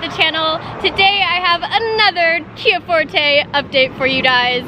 the channel. Today I have another Kia Forte update for you guys.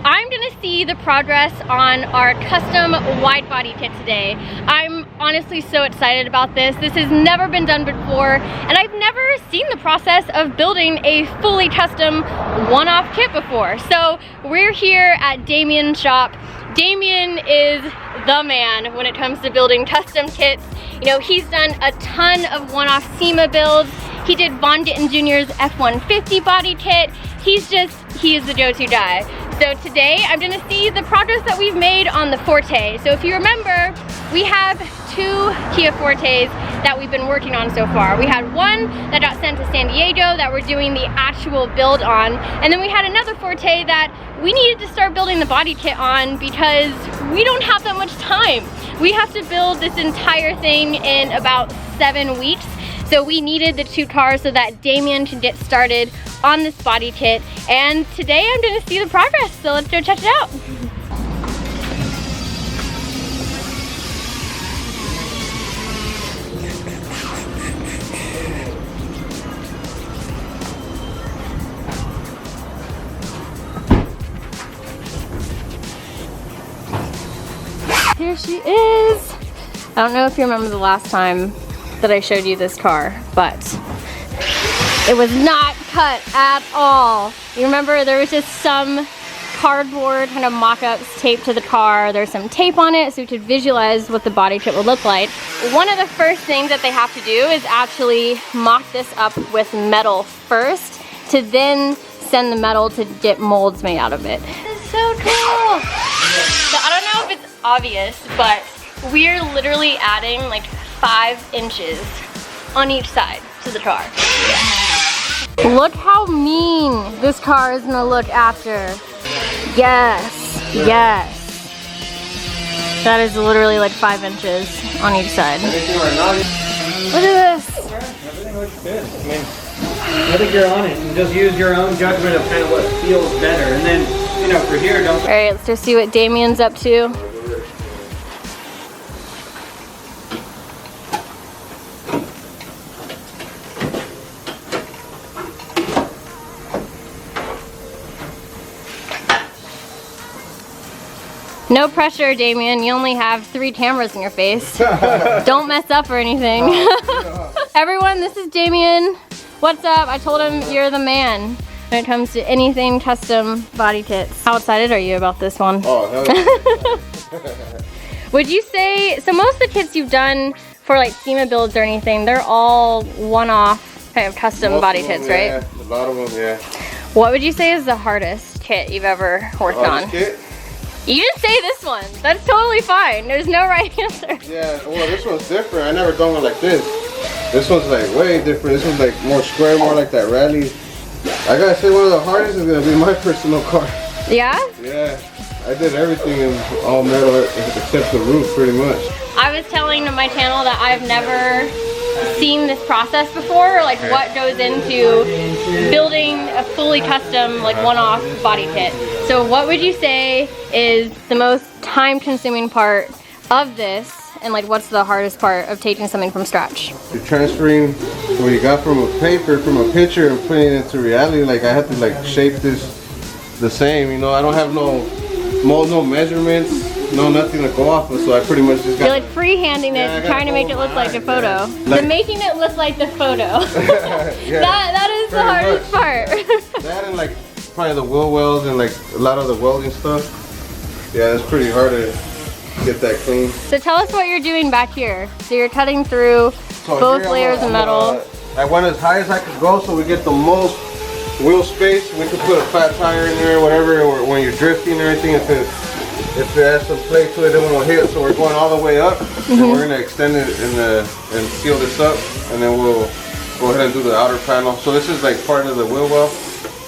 I'm gonna see the progress on our custom wide body kit today. I'm honestly so excited about this. This has never been done before, and I've never seen the process of building a fully custom one-off kit before. So we're here at Damien's shop. Damien is the man when it comes to building custom kits. You know, he's done a ton of one-off SEMA builds. He did Von Gittin Jr.'s F-150 body kit. He is the go-to guy. So today I'm gonna see the progress that we've made on the Forte. So if you remember, we have two Kia Fortes that we've been working on so far. We had one that got sent to San Diego that we're doing the actual build on, and then we had another Forte that we needed to start building the body kit on because we don't have that much time. We have to build this entire thing in about 7 weeks. So we needed the two cars so that Damien can get started on this body kit. And today I'm gonna see the progress, so let's go check it out. Here she is. I don't know if you remember the last time that I showed you this car, but it was not cut at all. You remember there was just some cardboard kind of mock-ups taped to the car. There's some tape on it so you could visualize what the body kit would look like. One of the first things that they have to do is actually mock this up with metal first to then send the metal to get molds made out of it. This is so cool. So I don't know if it's obvious, but we're literally adding like 5 inches on each side to the car. Look how mean this car is gonna look after. Yes, yes. That is literally like 5 inches on each side. Look at this. Everything looks good. I mean, I think you're on it. And just use your own judgment of kind of what feels better. And then, you know, for here, don't... All right, let's just see what Damien's up to. No pressure, Damien. You only have 3 cameras in your face. Don't mess up or anything. Everyone, this is Damien. What's up? I told him you're the man when it comes to anything custom body kits. How excited are you about this one? Oh, hell yeah. Would you say, so most of the kits you've done for like SEMA builds or anything, they're all one-off kind of custom body kits, right? Yeah, a lot of them, yeah. What would you say is the hardest kit you've ever worked on? Kit? You didn't say this one. That's totally fine. There's no right answer. Yeah, well, this one's different. I never done one like this. This one's like way different. This one's like more square, more like that rally. I gotta say, one of the hardest is gonna be my personal car. Yeah? Yeah, I did everything in all metal except the roof, pretty much. I was telling my channel that I've never seen this process before, like what goes into building a fully custom, like one-off body kit. So what would you say is the most time-consuming part of this, and like what's the hardest part of taking something from scratch? You're transferring what you got from a paper, from a picture, and putting it into reality. Like I had to like shape this the same, you know. I don't have no mold, no measurements, no nothing to go off of, so I pretty much just got... You're like freehanding it, trying to make it look like a photo. Like, making it look like the photo. Yeah, that is the hardest part. That and like probably the wheel wells and like a lot of the welding stuff. Yeah, it's pretty hard to get that clean. So tell us what you're doing back here. So you're cutting through both layers of metal. I went as high as I could go so we get the most wheel space. We could put a fat tire in there or whatever, or when you're drifting or anything, if it has some play to it, it won't hit. So we're going all the way up, and we're gonna extend it and seal this up, and then we'll go ahead and do the outer panel. So this is like part of the wheel well,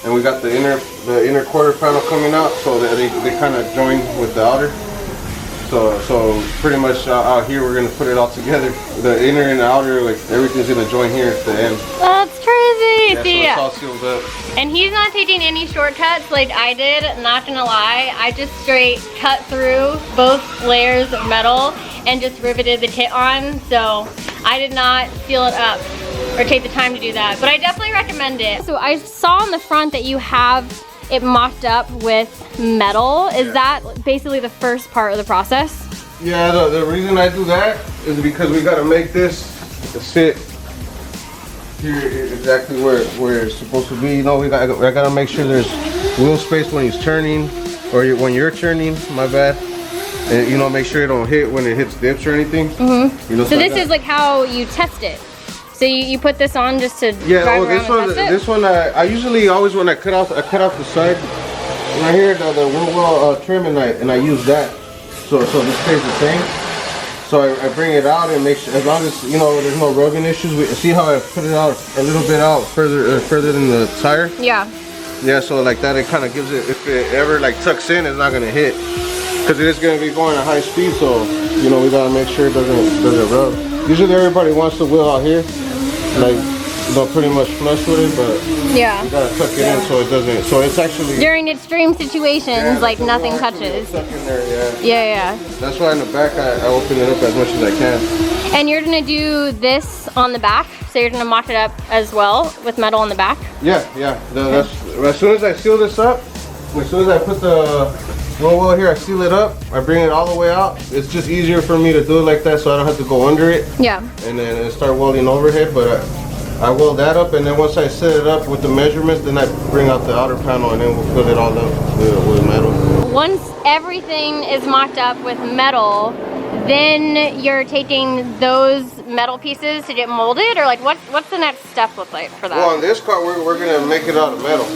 and we got the inner quarter panel coming out, so that they kind of join with the outer. So pretty much out here we're gonna put it all together. The inner and the outer, like everything's gonna join here at the end. That's crazy. Yeah, so it's all sealed up. And he's not taking any shortcuts like I did, not gonna lie. I just straight cut through both layers of metal and just riveted the kit on, so I did not seal it up or take the time to do that, but I definitely recommend it. So I saw on the front that you have it mocked up with metal. Is that basically the first part of the process? Yeah, the reason I do that is because we gotta make this sit here exactly where it's supposed to be. You know, I gotta make sure there's wheel space when he's turning, or when you're turning, my bad. And, you know, make sure it don't hit when it hits dips or anything. Mm-hmm. You know, so this is like how you test it. So you put this on just to drive around this one, and test it? This one, I usually always when I cut off the side right here, the wheel trim, and I use that. So this stays the same. So I bring it out and make sure, as long as, you know, there's no rubbing issues. See how I put it out a little bit out further than the tire? Yeah. Yeah, so like that, it kind of gives it, if it ever like tucks in, it's not gonna hit. Because it is gonna be going at high speed, so, you know, we gotta make sure it doesn't rub. Usually everybody wants the wheel out here, like, you know, pretty much flush with it, but yeah, you gotta tuck it in so it doesn't, so it's actually... During extreme situations, like nothing touches. Tuck in there, yeah. That's why in the back, I open it up as much as I can. And you're gonna do this on the back, so you're gonna mock it up as well with metal on the back? Yeah. That's, as soon as I seal this up, as soon as I put the wheel here, I seal it up, I bring it all the way out. It's just easier for me to do it like that so I don't have to go under it. Yeah. And then start welding overhead, but I weld that up, and then once I set it up with the measurements, then I bring out the outer panel, and then we'll fill it all up with metal. Once everything is mocked up with metal, then you're taking those metal pieces to get molded, or like what's the next step look like for that? Well, on this car, we're gonna make it out of metal.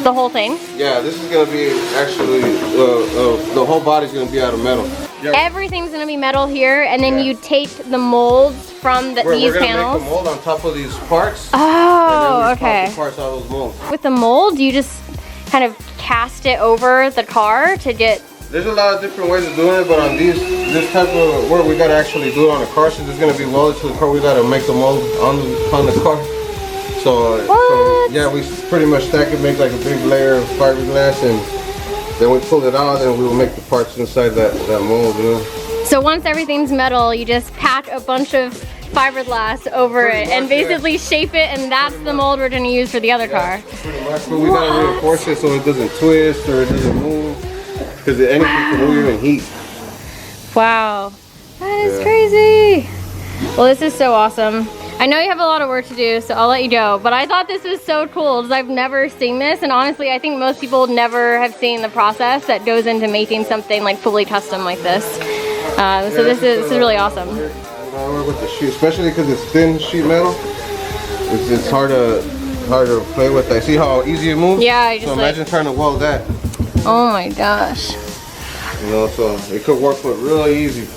The whole thing? Yeah, this is gonna be actually the whole body's gonna be out of metal. Yeah. Everything's gonna be metal here, and then you take the molds from these panels. We're gonna panels. make the mold on top of these parts. Oh, and then we okay. the parts out of those molds. With the mold, you just kind of cast it over the car to get. There's a lot of different ways of doing it, but on this type of work, we gotta actually do it on the car. Since it's gonna be welded to the car, we gotta make the mold on the car. So yeah, we pretty much stack it, make like a big layer of fiberglass, and then we pull it out, and we will make the parts inside that mold, you know. So once everything's metal, you just pack a bunch of fiberglass over it and basically shape it, and that's the mold we're going to use for the other car. Pretty much, but we gotta reinforce it so it doesn't twist or it doesn't move, because anything can move in heat. Wow, that is crazy. Well, this is so awesome. I know you have a lot of work to do, so I'll let you go, but I thought this was so cool because I've never seen this, and honestly, I think most people never have seen the process that goes into making something like fully custom like this. So this is really awesome. I work with the sheet, especially because it's thin sheet metal. It's hard to play with. I see how easy it moves. Yeah, so imagine trying to weld that. Oh my gosh. You know, so it could work with really easy.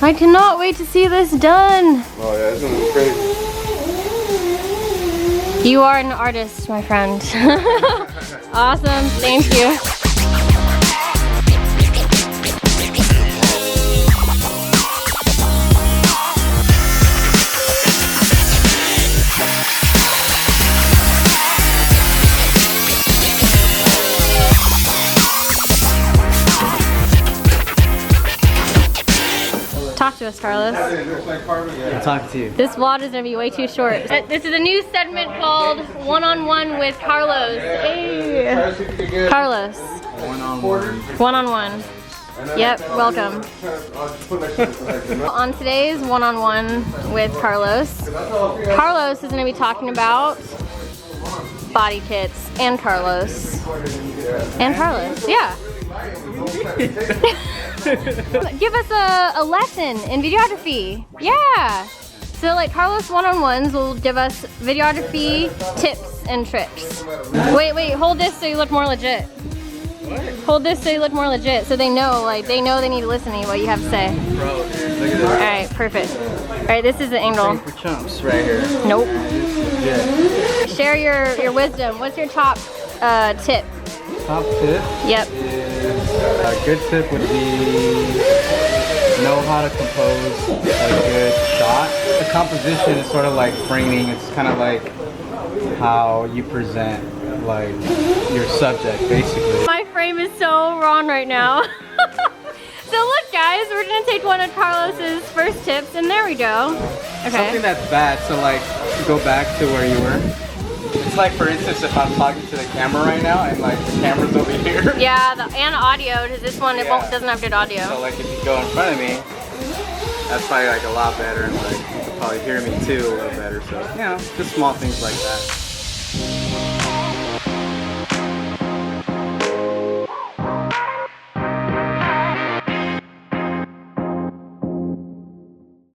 I cannot wait to see this done. Oh yeah, it's gonna be crazy. You are an artist, my friend. Awesome, thank you. Talk to us, Carlos. I'm talking to you. This vlog is gonna be way too short. This is a new segment called One-on-One with Carlos. Hey. Carlos. One-on-one. Yep, welcome. On today's One-on-One with Carlos, Carlos is gonna be talking about body kits and Carlos. And Carlos, yeah. Give us a lesson in videography. Yeah. So like Carlos One-on-Ones will give us videography tips and tricks. Wait, hold this so you look more legit. What? Hold this so you look more legit, so they know they need to listen to what you have to say. Bro, dude, look at this. Alright, perfect. Alright, this is the angle. For chumps right here. Nope. Yeah. Share your wisdom. What's your top tip? Top tip? Yep. A good tip would be know how to compose a good shot. The composition is sort of like framing. It's kind of like how you present like your subject, basically. My frame is so wrong right now. So look guys, we're gonna take one of Carlos's first tips, and there we go. Okay. Something that's bad, so like, to go back to where you were. It's like, for instance, if I'm talking to the camera right now and like the camera's over here. Yeah, and audio, because this one, Yeah. doesn't have good audio. So like if you go in front of me, that's probably like a lot better, and like you can probably hear me too a little better. So, you know, just small things like that.